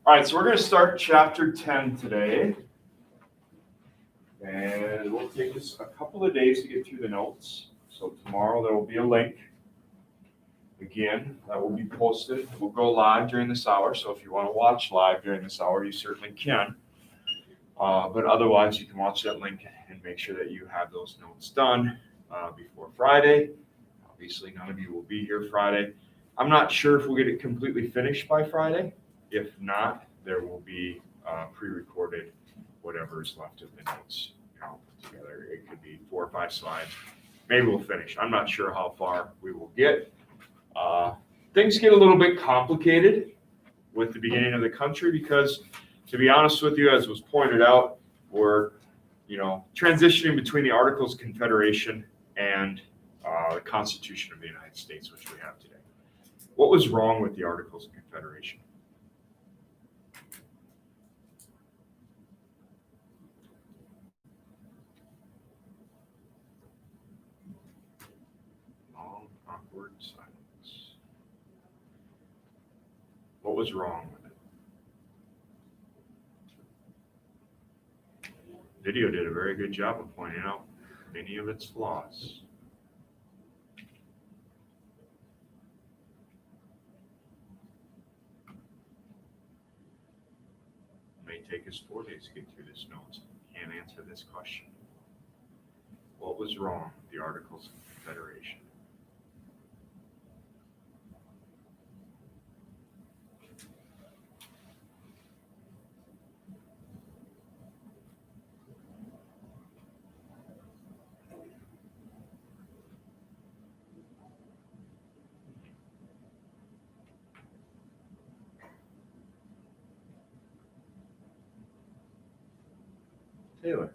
All right, so we're going to start chapter 10 today. And it will take us a couple of days to get through the notes. So tomorrow there will be a link. Again, that will be posted. We'll go live during this hour. So if you want to watch live during this hour, you certainly can. But otherwise, you can watch that link and make sure that you have those notes done before Friday. Obviously, none of you will be here Friday. I'm not sure if we'll get it completely finished by Friday. If not, there will be pre-recorded whatever is left of the notes put together. It could be 4 or 5 slides. Maybe we'll finish. I'm not sure how far we will get. Things get a little bit complicated with the beginning of the country because, to be honest with you, as was pointed out, we're transitioning between the Articles of Confederation and the Constitution of the United States, which we have today. What was wrong with the Articles of Confederation? Long, awkward silence. What was wrong with it? Video did a very good job of pointing out many of its flaws. It may take us 4 days to get through this notes. Can't answer this question. What was wrong with the Articles of Confederation? Taylor.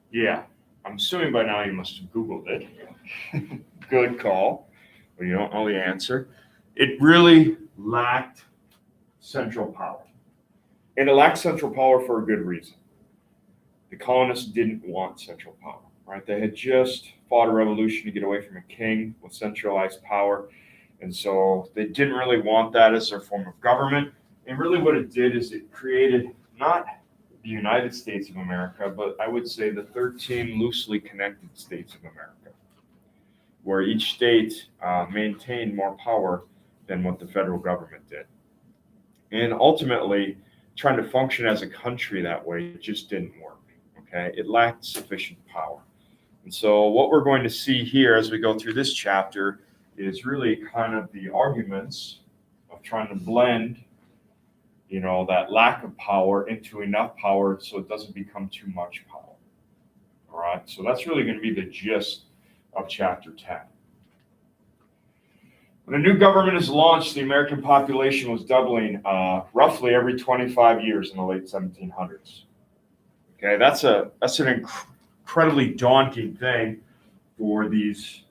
Yeah, I'm assuming by now you must have Googled it. Good call, but you don't know the answer. It really lacked central power. And it lacked central power for a good reason. The colonists didn't want central power, right? They had just fought a revolution to get away from a king with centralized power. And so they didn't really want that as their form of government. And really what it did is it created not the United States of America, but I would say the 13 loosely connected states of America, where each state maintained more power than what the federal government did. And ultimately, trying to function as a country that way just didn't work. Okay, it lacked sufficient power. And so what we're going to see here as we go through this chapter is really kind of the arguments of trying to blend that lack of power into enough power so it doesn't become too much power. All right, so that's really going to be the gist of chapter 10. When a new government is launched, the American population was doubling roughly every 25 years in the late 1700s. Okay, that's an incredibly daunting thing for these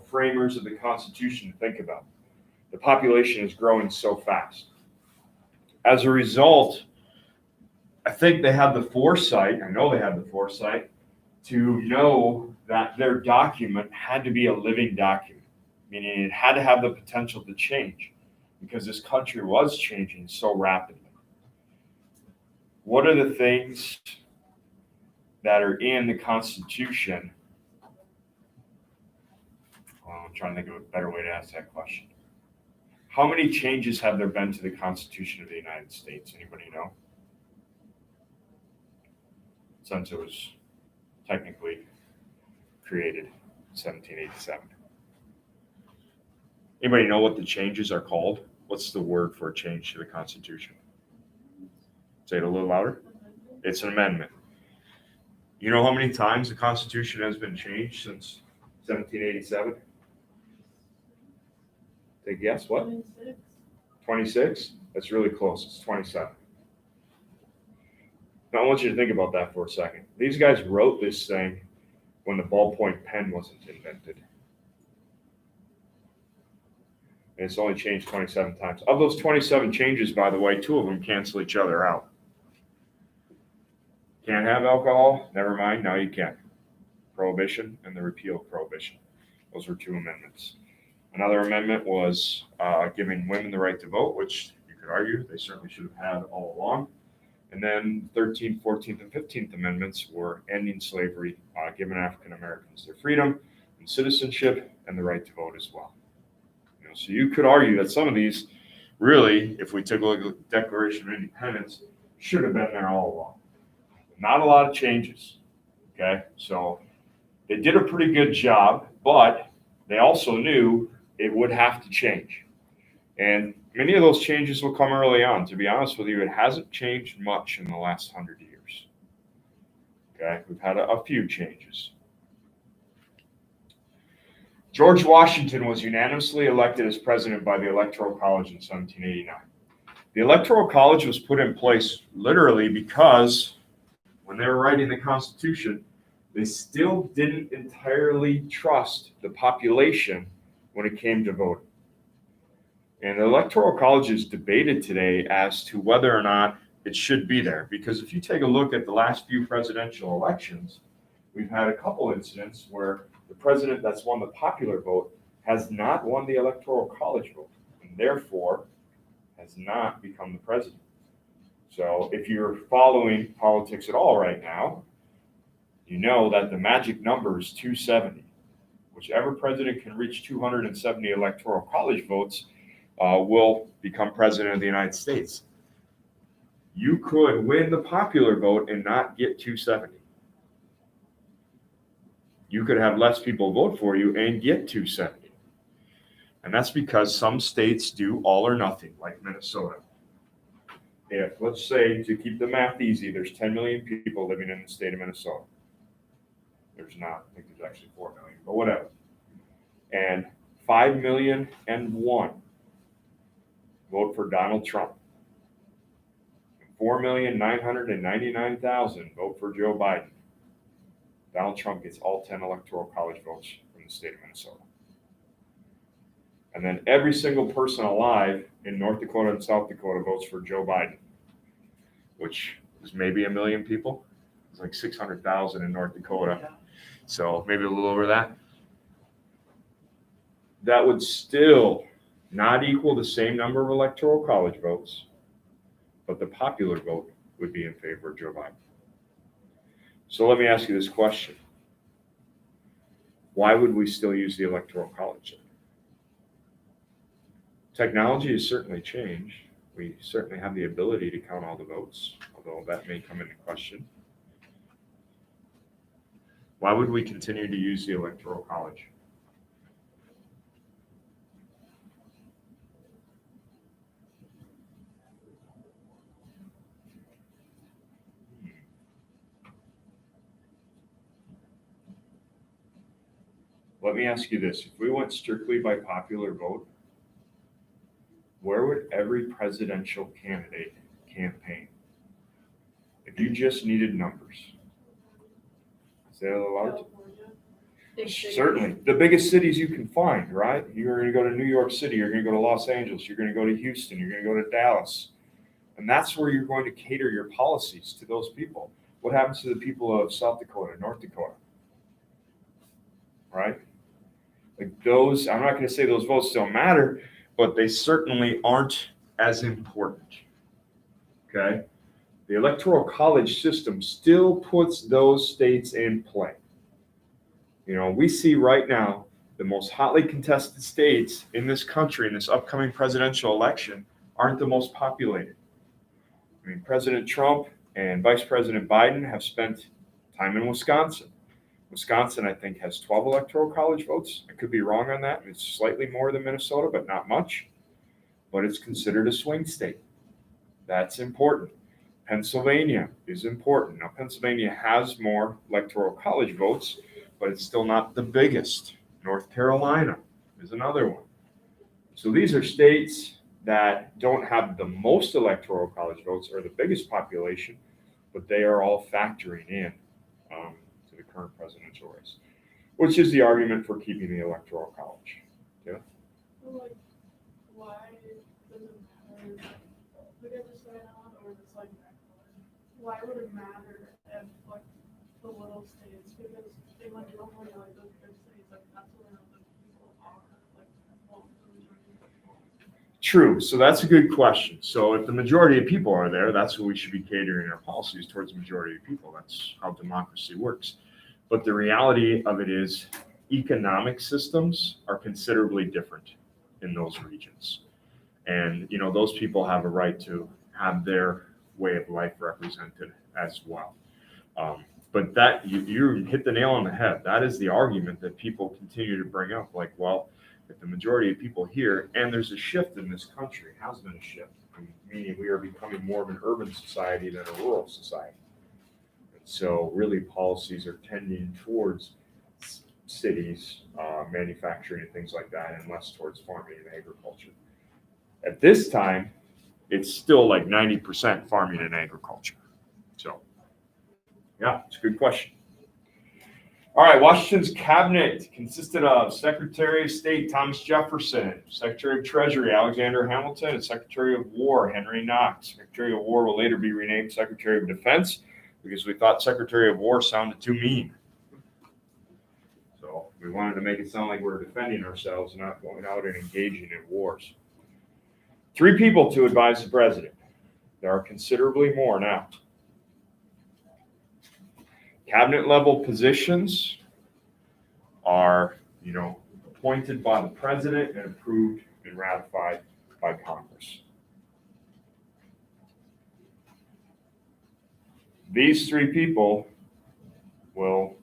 framers of the Constitution to think about. The population is growing so fast. As a result, I think they had the foresight, to know that their document had to be a living document, meaning it had to have the potential to change because this country was changing so rapidly. What are the things that are in the Constitution? Well, I'm trying to think of a better way to ask that question. How many changes have there been to the Constitution of the United States? Anybody know? Since it was technically created in 1787. Anybody know what the changes are called? What's the word for a change to the Constitution? Say it a little louder. It's an amendment. You know how many times the Constitution has been changed since 1787? Take a guess, what? 26? That's really close. It's 27. Now I want you to think about that for a second. These guys wrote this thing when the ballpoint pen wasn't invented. And it's only changed 27 times. Of those 27 changes, by the way, 2 of them cancel each other out. Can't have alcohol? Never mind, now you can. Prohibition and the repeal of prohibition. Those were 2 amendments. Another amendment was giving women the right to vote, which you could argue they certainly should have had all along. And then 13th, 14th, and 15th amendments were ending slavery, giving African Americans their freedom and citizenship and the right to vote as well. So you could argue that some of these really, if we took a look at the Declaration of Independence, should have been there all along. Not a lot of changes. Okay, so they did a pretty good job, but they also knew it would have to change. And many of those changes will come early on. To be honest with you, it hasn't changed much in the last 100 years. Okay, we've had a few changes. George Washington was unanimously elected as president by the Electoral College in 1789. The Electoral College was put in place literally because when they were writing the Constitution, they still didn't entirely trust the population when it came to voting. And the Electoral College is debated today as to whether or not it should be there. Because if you take a look at the last few presidential elections, we've had a couple incidents where the president that's won the popular vote has not won the Electoral College vote, and therefore has not become the president. So if you're following politics at all right now, you know that the magic number is 270. Whichever president can reach 270 Electoral College votes will become president of the United States. You could win the popular vote and not get 270. You could have less people vote for you and get 270. And that's because some states do all or nothing, like Minnesota. If, let's say, to keep the math easy, there's 10 million people living in the state of Minnesota. There's not, I think there's actually 4 million, but whatever. And 5,000,001 vote for Donald Trump. 4,999,000 vote for Joe Biden. Donald Trump gets all 10 Electoral College votes from the state of Minnesota. And then every single person alive in North Dakota and South Dakota votes for Joe Biden, which is maybe 1 million people. It's like 600,000 in North Dakota. So maybe a little over that. That would still not equal the same number of Electoral College votes, but the popular vote would be in favor of Joe Biden. So let me ask you this question. Why would we still use the Electoral College? Technology has certainly changed. We certainly have the ability to count all the votes, although that may come into question. Why would we continue to use the Electoral College? Let me ask you this. If we went strictly by popular vote, where would every presidential candidate campaign? If you just needed numbers. Is that allowed? Certainly. The biggest cities you can find, right? You're going to go to New York City. You're going to go to Los Angeles. You're going to go to Houston. You're going to go to Dallas. And that's where you're going to cater your policies to those people. What happens to the people of South Dakota, North Dakota? Right? Like those, I'm not going to say those votes don't matter, but they certainly aren't as important. Okay? The Electoral College system still puts those states in play. You know, we see right now the most hotly contested states in this country in this upcoming presidential election aren't the most populated. I mean, President Trump and Vice President Biden have spent time in Wisconsin. Wisconsin, I think, has 12 Electoral College votes. I could be wrong on that. It's slightly more than Minnesota, but not much. But it's considered a swing state. That's important. Pennsylvania is important. Now, Pennsylvania has more Electoral College votes, but it's still not the biggest. North Carolina is another one. So these are states that don't have the most Electoral College votes or the biggest population, but they are all factoring in to the current presidential race, which is the argument for keeping the Electoral College. Yeah. True. So that's a good question. So if the majority of people are there, that's what we should be catering our policies towards the majority of people. That's how democracy works. But the reality of it is economic systems are considerably different in those regions. And, those people have a right to have their way of life represented as well. But that you hit the nail on the head. That is the argument that people continue to bring up. Like, well, if the majority of people here, and there's a shift in this country, has been a shift, meaning we are becoming more of an urban society than a rural society. And so really policies are tending towards cities, manufacturing and things like that, and less towards farming and agriculture. At this time, it's still like 90% farming and agriculture. So, yeah, it's a good question. All right, Washington's cabinet consisted of Secretary of State Thomas Jefferson, Secretary of Treasury Alexander Hamilton, and Secretary of War Henry Knox. Secretary of War will later be renamed Secretary of Defense because we thought Secretary of War sounded too mean. So we wanted to make it sound like we're defending ourselves, not going out and engaging in wars. 3 people to advise the president. There are considerably more now. Cabinet level positions are, appointed by the president and approved and ratified by Congress. These 3 people will,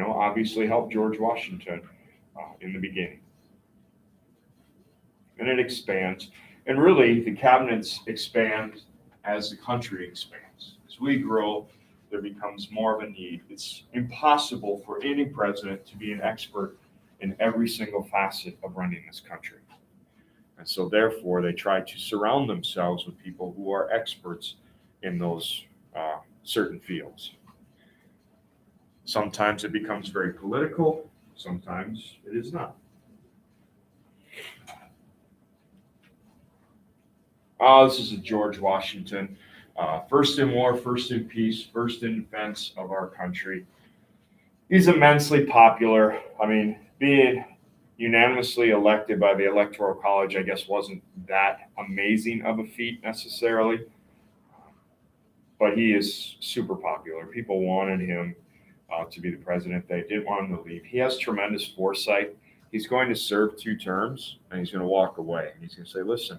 obviously help George Washington in the beginning. And it expands. And really, the cabinets expand as the country expands. As we grow, there becomes more of a need. It's impossible for any president to be an expert in every single facet of running this country. And so therefore, they try to surround themselves with people who are experts in those certain fields. Sometimes it becomes very political. Sometimes it is not. This is a George Washington. First in war, first in peace, first in defense of our country. He's immensely popular. Being unanimously elected by the Electoral College, I guess, wasn't that amazing of a feat necessarily. But he is super popular. People wanted him to be the president. They didn't want him to leave. He has tremendous foresight. He's going to serve 2 terms, and he's going to walk away. And he's going to say, listen,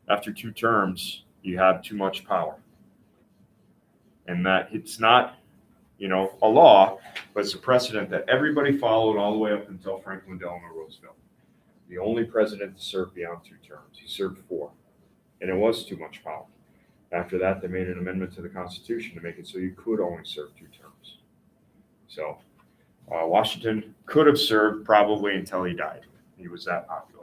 after 2 terms, you have too much power. And that it's not, a law, but it's a precedent that everybody followed all the way up until Franklin Delano Roosevelt. The only president to serve beyond 2 terms. He served 4, and it was too much power. After that, they made an amendment to the Constitution to make it so you could only serve 2 terms. So Washington could have served probably until he died. He was that popular.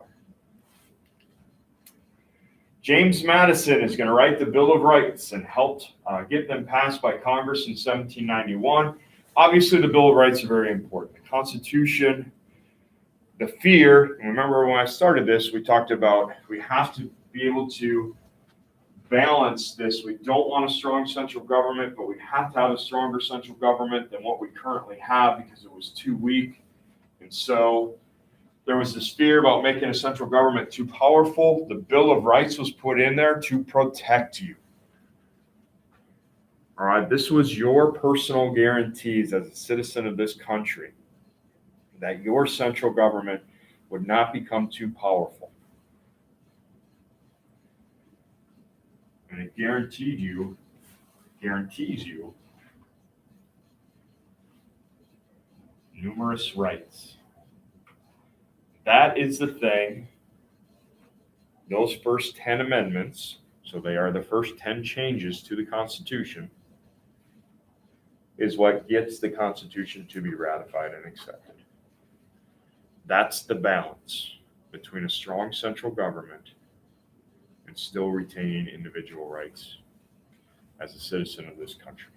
James Madison is going to write the Bill of Rights and helped get them passed by Congress in 1791. Obviously, the Bill of Rights are very important. The Constitution, the fear, and remember when I started this, we talked about we have to be able to balance this. We don't want a strong central government, but we have to have a stronger central government than what we currently have because it was too weak. And so there was this fear about making a central government too powerful. The Bill of Rights was put in there to protect you. All right, this was your personal guarantees as a citizen of this country that your central government would not become too powerful. And it guarantees you numerous rights. That is the thing. Those first 10 amendments, so they are the first 10 changes to the Constitution, is what gets the Constitution to be ratified and accepted. That's the balance between a strong central government and still retaining individual rights as a citizen of this country.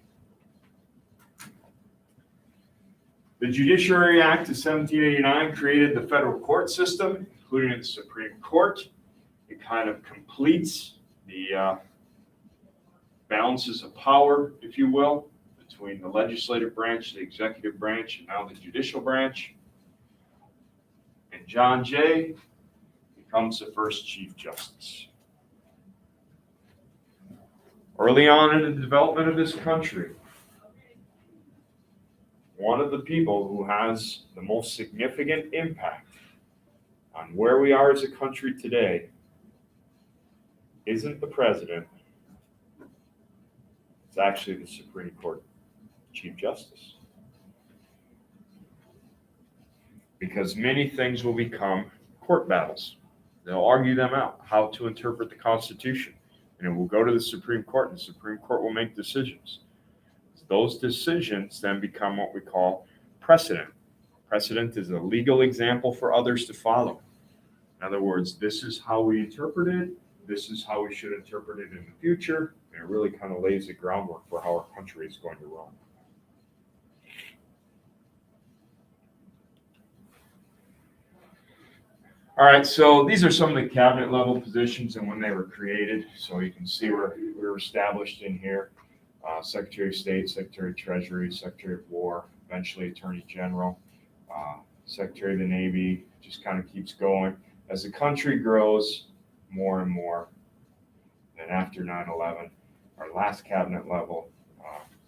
The Judiciary Act of 1789 created the federal court system, including the Supreme Court. It kind of completes the balances of power, if you will, between the legislative branch, the executive branch, and now the judicial branch. And John Jay, becomes the first Chief Justice. Early on in the development of this country, one of the people who has the most significant impact on where we are as a country today isn't the president, it's actually the Supreme Court Chief Justice. Because many things will become court battles. They'll argue them out, how to interpret the Constitution. And it will go to the Supreme Court, and the Supreme Court will make decisions. Those decisions then become what we call precedent. Precedent is a legal example for others to follow. In other words, this is how we interpret it, this is how we should interpret it in the future, and it really kind of lays the groundwork for how our country is going to run. All right, so these are some of the cabinet level positions and when they were created. So you can see where we were established in here. Secretary of State, Secretary of Treasury, Secretary of War, eventually Attorney General, Secretary of the Navy, just kind of keeps going. As the country grows more and more, then after 9/11, our last cabinet level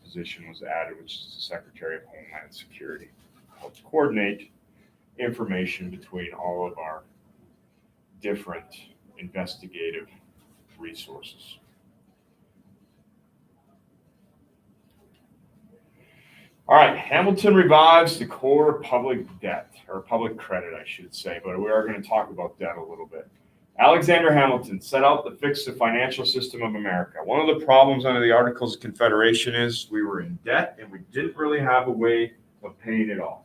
position was added, which is the Secretary of Homeland Security. Helps coordinate information between all of our different investigative resources. All right, Hamilton revives the core public debt, or public credit, I should say, but we are going to talk about debt a little bit. Alexander Hamilton set out to fix the financial system of America. One of the problems under the Articles of Confederation is we were in debt and we didn't really have a way of paying it off.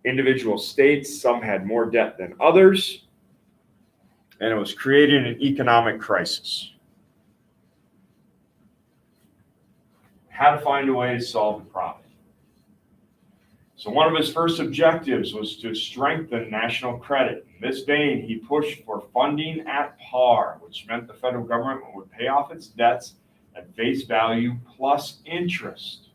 Individual states, some had more debt than others, and it was creating an economic crisis. How to find a way to solve the problem. So one of his first objectives was to strengthen national credit. In this vein, he pushed for funding at par, which meant the federal government would pay off its debts at face value plus interest.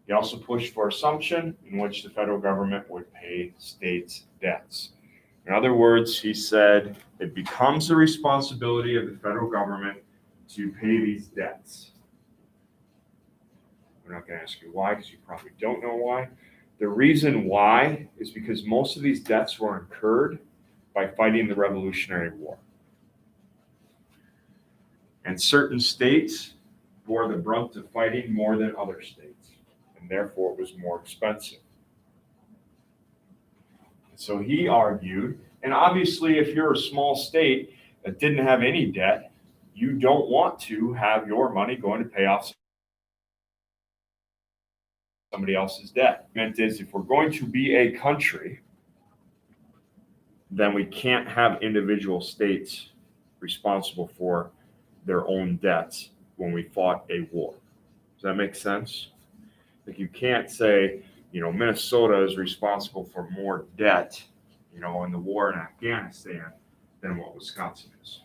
He also pushed for assumption in which the federal government would pay states' debts. In other words, he said it becomes the responsibility of the federal government to pay these debts. I'm not going to ask you why, because you probably don't know why. The reason why is because most of these debts were incurred by fighting the Revolutionary War. And certain states bore the brunt of fighting more than other states, and therefore it was more expensive. So he argued, and obviously if you're a small state that didn't have any debt, you don't want to have your money going to pay off somebody else's debt. The meant is if we're going to be a country, then we can't have individual states responsible for their own debts when we fought a war. Does that make sense? Like you can't say, Minnesota is responsible for more debt, in the war in Afghanistan than what Wisconsin is,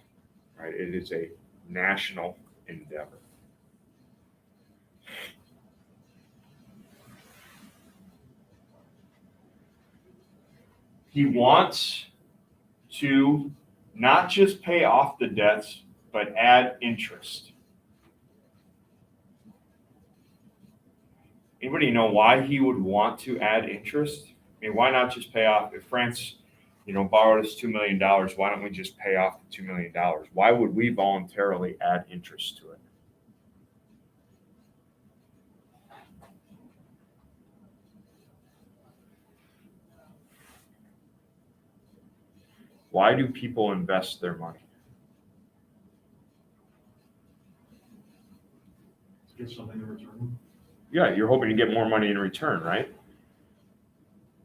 right? It is a national endeavor. He wants to not just pay off the debts, but add interest. Anybody know why he would want to add interest? I mean, why not just pay off? If France, borrowed us $2 million, why don't we just pay off the $2 million? Why would we voluntarily add interest to it? Why do people invest their money? Get something in return. Yeah, you're hoping to get more money in return, right?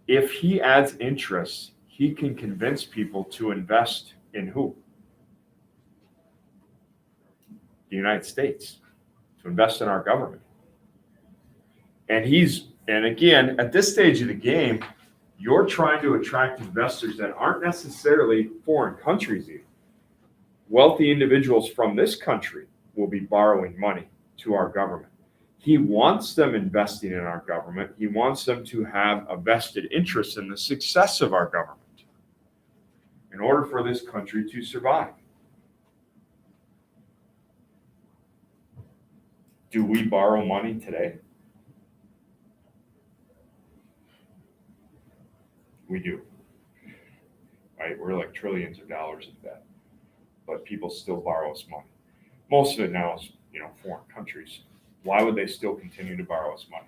If he adds interest, he can convince people to invest in who? The United States, to invest in our government. And again, at this stage of the game, you're trying to attract investors that aren't necessarily foreign countries even. Wealthy individuals from this country will be borrowing money to our government. He wants them investing in our government. He wants them to have a vested interest in the success of our government. in order for this country to survive. Do we borrow money today? We do. Right? We're like trillions of dollars in debt, but people still borrow us money. Most of it now is, foreign countries. Why would they still continue to borrow us money?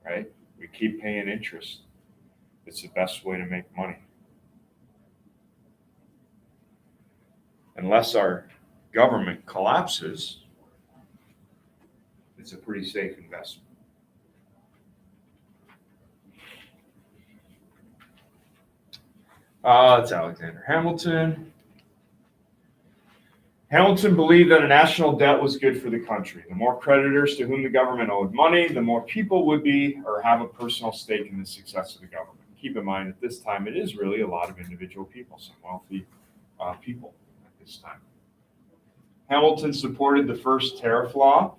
Right? We keep paying interest. It's the best way to make money. Unless our government collapses, it's a pretty safe investment. That's Alexander Hamilton. Hamilton believed that a national debt was good for the country. The more creditors to whom the government owed money, the more people would be or have a personal stake in the success of the government. Keep in mind, at this time, it is really a lot of individual people, some wealthy people at this time. Hamilton supported the first tariff law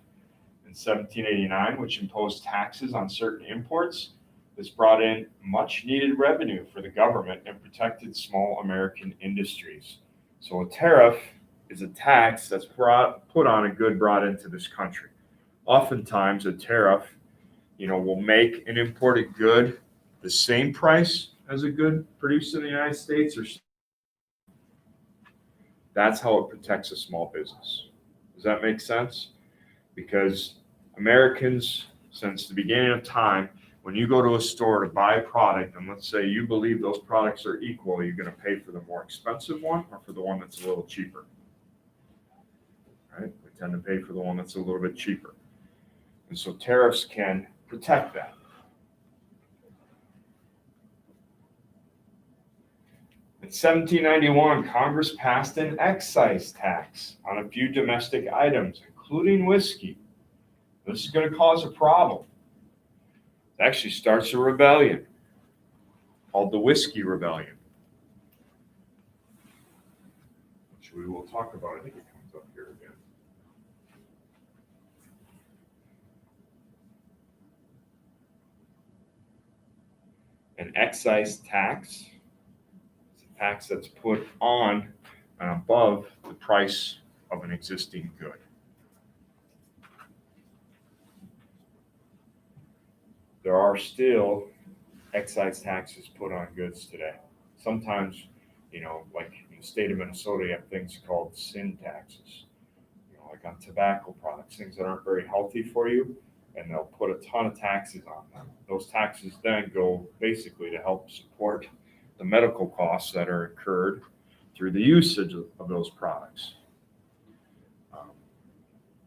in 1789, which imposed taxes on certain imports. This brought in much needed revenue for the government and protected small American industries. So a tariff is a tax that's put on a good brought into this country. Oftentimes a tariff, will make an imported good the same price as a good produced in the United States, or that's how it protects a small business. Does that make sense? Because Americans, since the beginning of time, when you go to a store to buy a product, and let's say you believe those products are equal, are you going to pay for the more expensive one or for the one that's a little cheaper? Right? We tend to pay for the one that's a little bit cheaper. And so tariffs can protect that. In 1791, Congress passed an excise tax on a few domestic items, including whiskey. This is going to cause a problem. It actually starts a rebellion called the Whiskey Rebellion, which we will talk about. I think it comes up here again. An excise tax is a tax that's put on and above the price of an existing good. There are still excise taxes put on goods today. Sometimes, like in the state of Minnesota, you have things called sin taxes, like on tobacco products, things that aren't very healthy for you, and they'll put a ton of taxes on them. Those taxes then go basically to help support the medical costs that are incurred through the usage of those products.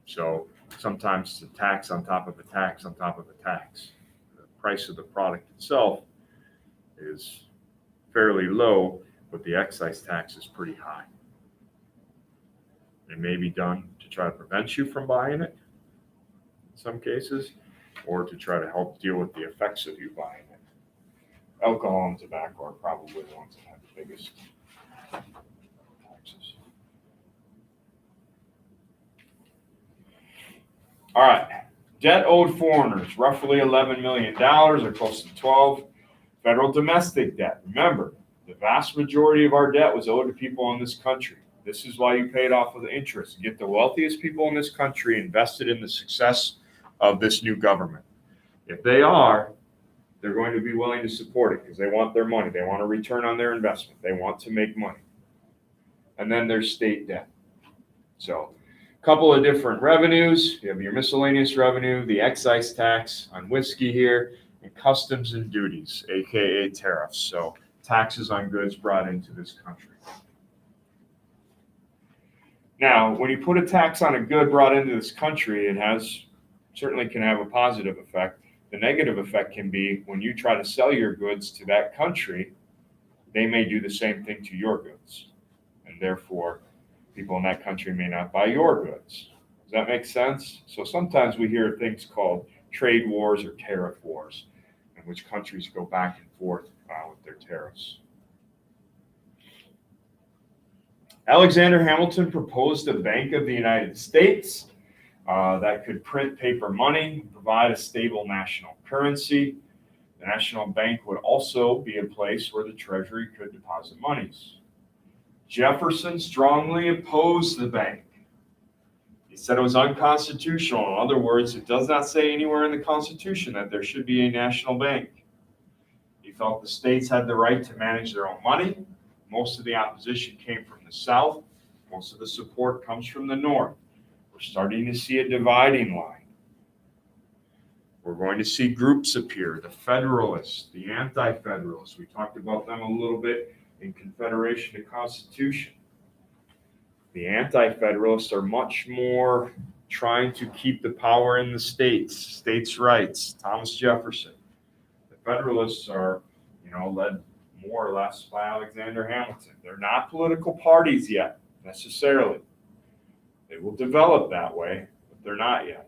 So sometimes it's a tax on top of a tax on top of a tax. Price of the product itself is fairly low, but the excise tax is pretty high. It may be done to try to prevent you from buying it in some cases, or to try to help deal with the effects of you buying it. Alcohol and tobacco are probably the ones that have the biggest taxes. All right. Debt owed foreigners, roughly $11 million, or close to 12. Federal domestic debt. Remember, the vast majority of our debt was owed to people in this country. This is why you pay it off with interest. Get the wealthiest people in this country invested in the success of this new government. If they are, they're going to be willing to support it because they want their money. They want a return on their investment. They want to make money. And then there's state debt. So, couple of different revenues. You have your miscellaneous revenue, the excise tax on whiskey here, and customs and duties, aka tariffs. So taxes on goods brought into this country. Now, when you put a tax on a good brought into this country, it certainly can have a positive effect. The negative effect can be when you try to sell your goods to that country, they may do the same thing to your goods. And therefore, people in that country may not buy your goods. Does that make sense? So sometimes we hear things called trade wars or tariff wars, in which countries go back and forth with their tariffs. Alexander Hamilton proposed a Bank of the United States. that could print paper money, provide a stable national currency. The national bank would also be a place where the Treasury could deposit monies. Jefferson strongly opposed the bank. He said it was unconstitutional. In other words, it does not say anywhere in the Constitution that there should be a national bank. He felt the states had the right to manage their own money. Most of the opposition came from the South. Most of the support comes from the North. We're starting to see a dividing line. We're going to see groups appear, the Federalists, the Anti-Federalists. We talked about them a little bit in Confederation to Constitution. The Anti-Federalists are much more trying to keep the power in the states' rights, Thomas Jefferson. The Federalists are, led more or less by Alexander Hamilton. They're not political parties yet, necessarily. They will develop that way, but they're not yet.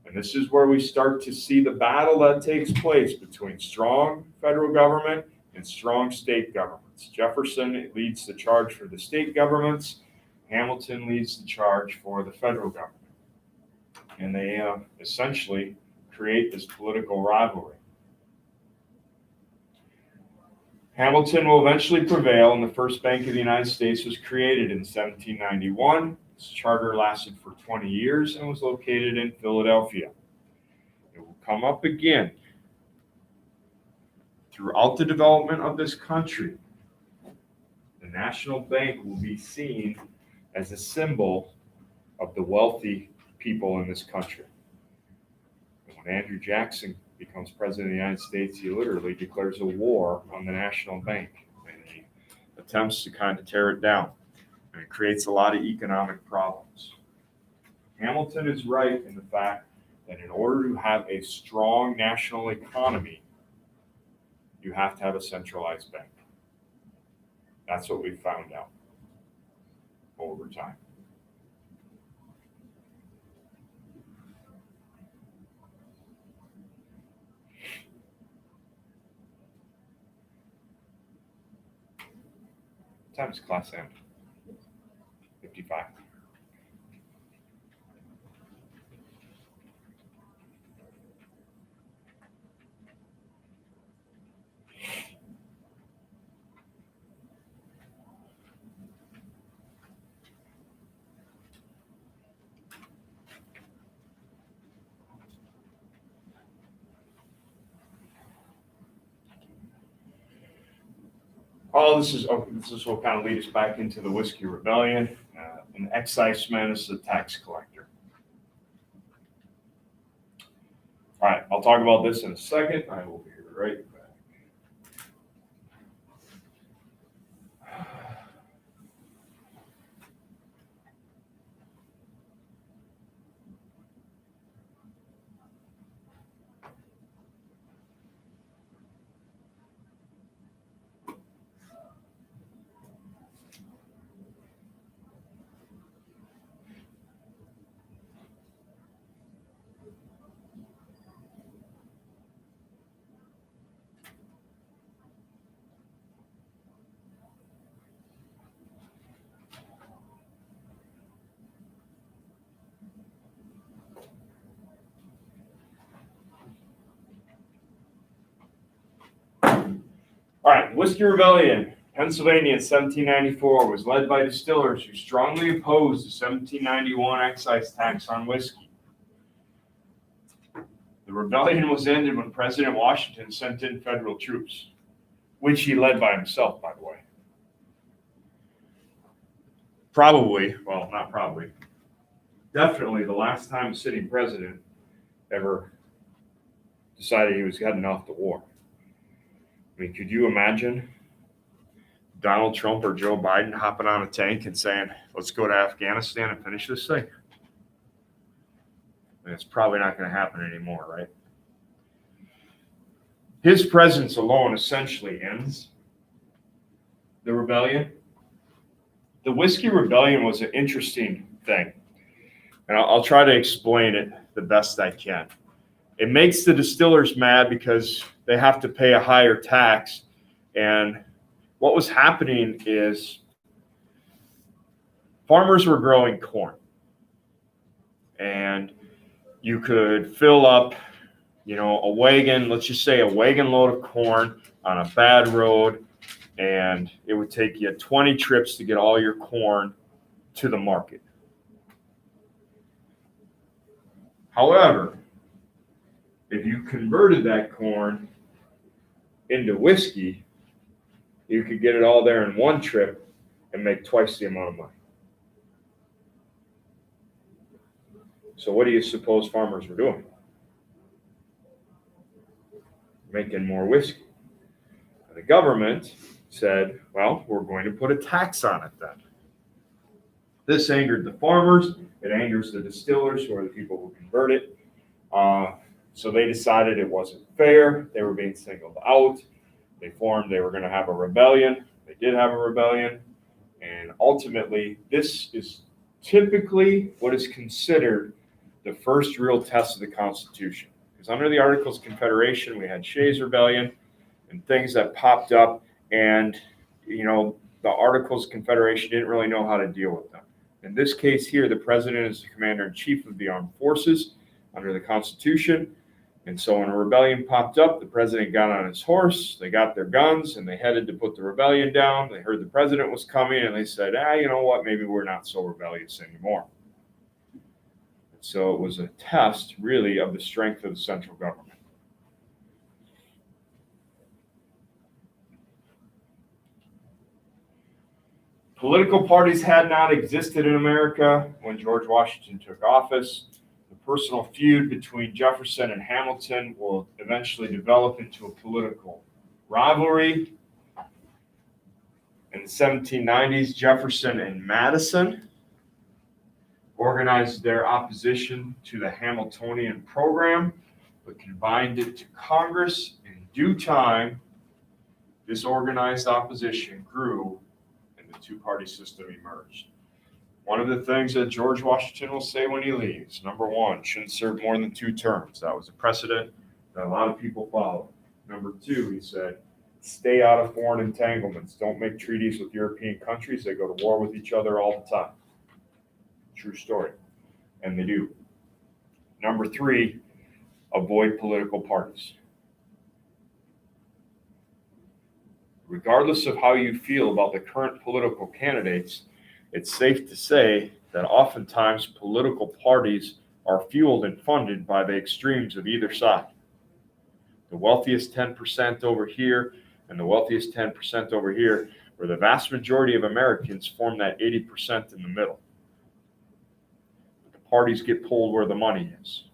And this is where we start to see the battle that takes place between strong federal government and strong state governments. Jefferson leads the charge for the state governments. Hamilton leads the charge for the federal government. And they essentially create this political rivalry. Hamilton will eventually prevail, and the first Bank of the United States was created in 1791. This charter lasted for 20 years and was located in Philadelphia. It will come up again throughout the development of this country. The national bank will be seen as a symbol of the wealthy people in this country. And when Andrew Jackson becomes president of the United States, he literally declares a war on the national bank, and he attempts to kind of tear it down. And it creates a lot of economic problems. Hamilton is right in the fact that in order to have a strong national economy, you have to have a centralized bank. That's what we found out over time. What time does class end? 55. All this this will kind of lead us back into the Whiskey Rebellion. An exciseman is a tax collector. All right, I'll talk about this in a second. I will be right back. All right, Whiskey Rebellion, Pennsylvania in 1794 was led by distillers who strongly opposed the 1791 excise tax on whiskey. The rebellion was ended when President Washington sent in federal troops, which he led by himself, by the way. Definitely the last time a sitting president ever decided he was heading off to war. I mean, could you imagine Donald Trump or Joe Biden hopping on a tank and saying, let's go to Afghanistan and finish this thing? And it's probably not going to happen anymore, right? His presence alone essentially ends the rebellion. The Whiskey Rebellion was an interesting thing, and I'll try to explain it the best I can. It makes the distillers mad because they have to pay a higher tax, and what was happening is farmers were growing corn. and you could fill up, a wagon, let's just say a wagon load of corn on a bad road, and it would take you 20 trips to get all your corn to the market. However, if you converted that corn into whiskey, you could get it all there in one trip and make twice the amount of money. So what do you suppose farmers were doing? Making more whiskey. The government said, well, we're going to put a tax on it then. This angered the farmers. It angers the distillers, who are the people who convert it. So they decided it wasn't fair. They were being singled out. They were going to have a rebellion. They did have a rebellion. And ultimately, this is typically what is considered the first real test of the Constitution. Because under the Articles of Confederation, we had Shays' Rebellion and things that popped up. And, the Articles of Confederation didn't really know how to deal with them. In this case here, the president is the commander-in-chief of the armed forces under the Constitution. And so when a rebellion popped up, the president got on his horse, they got their guns, and they headed to put the rebellion down. They heard the president was coming, and they said, you know what, maybe we're not so rebellious anymore. And so it was a test, really, of the strength of the central government. Political parties had not existed in America when George Washington took office. The personal feud between Jefferson and Hamilton will eventually develop into a political rivalry. In the 1790s, Jefferson and Madison organized their opposition to the Hamiltonian program, but combined it to Congress. In due time, this organized opposition grew, the two-party system emerged. One of the things that George Washington will say when he leaves, number one, shouldn't serve more than 2 terms. That was a precedent that a lot of people followed. Number 2, he said, stay out of foreign entanglements. Don't make treaties with European countries. They go to war with each other all the time. True story. And they do. Number 3, avoid political parties. Regardless of how you feel about the current political candidates, it's safe to say that oftentimes political parties are fueled and funded by the extremes of either side. The wealthiest 10% over here and the wealthiest 10% over here, where the vast majority of Americans form that 80% in the middle. The parties get pulled where the money is,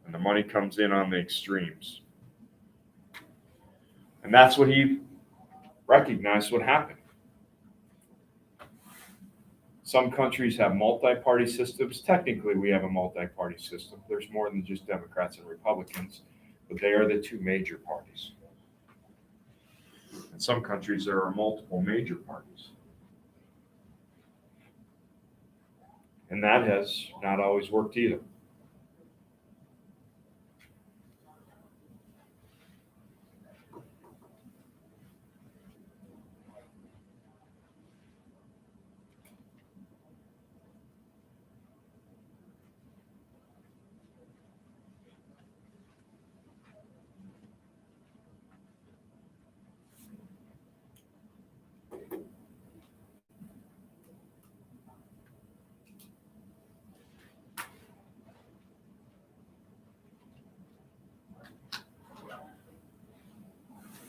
and the money comes in on the extremes. And that's what he recognized would happen. Some countries have multi-party systems. Technically, we have a multi-party system. There's more than just Democrats and Republicans, but they are the 2 major parties. In some countries, there are multiple major parties. And that has not always worked either.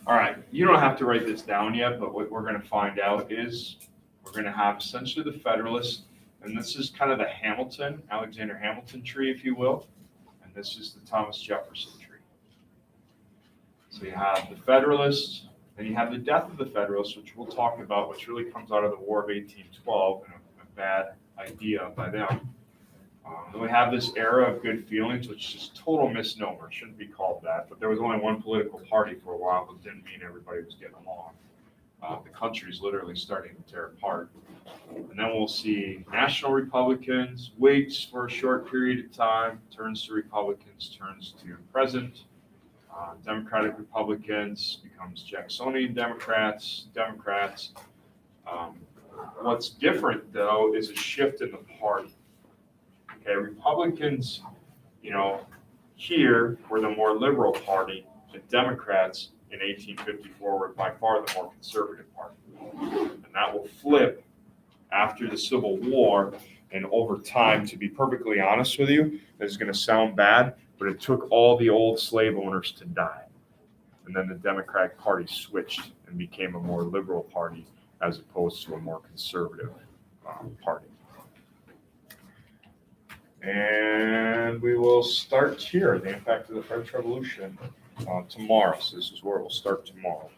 All right, you don't have to write this down yet, but what we're going to find out is we're going to have essentially the Federalists, and this is kind of the Alexander Hamilton tree, if you will, and this is the Thomas Jefferson tree. So you have the Federalists, and you have the death of the Federalists, which we'll talk about, which really comes out of the War of 1812, and a bad idea by them. Then we have this era of good feelings, which is total misnomer. It shouldn't be called that. But there was only one political party for a while, but it didn't mean everybody was getting along. The country is literally starting to tear apart. And then we'll see National Republicans, Whigs for a short period of time, turns to Republicans, turns to present. Democratic Republicans becomes Jacksonian Democrats. What's different, though, is a shift in the party. Okay, Republicans, here were the more liberal party, and Democrats in 1854 were by far the more conservative party. And that will flip after the Civil War, and over time, to be perfectly honest with you, this is going to sound bad, but it took all the old slave owners to die. And then the Democratic Party switched and became a more liberal party as opposed to a more conservative party. And we will start here, the impact of the French Revolution, tomorrow. So this is where we'll start tomorrow.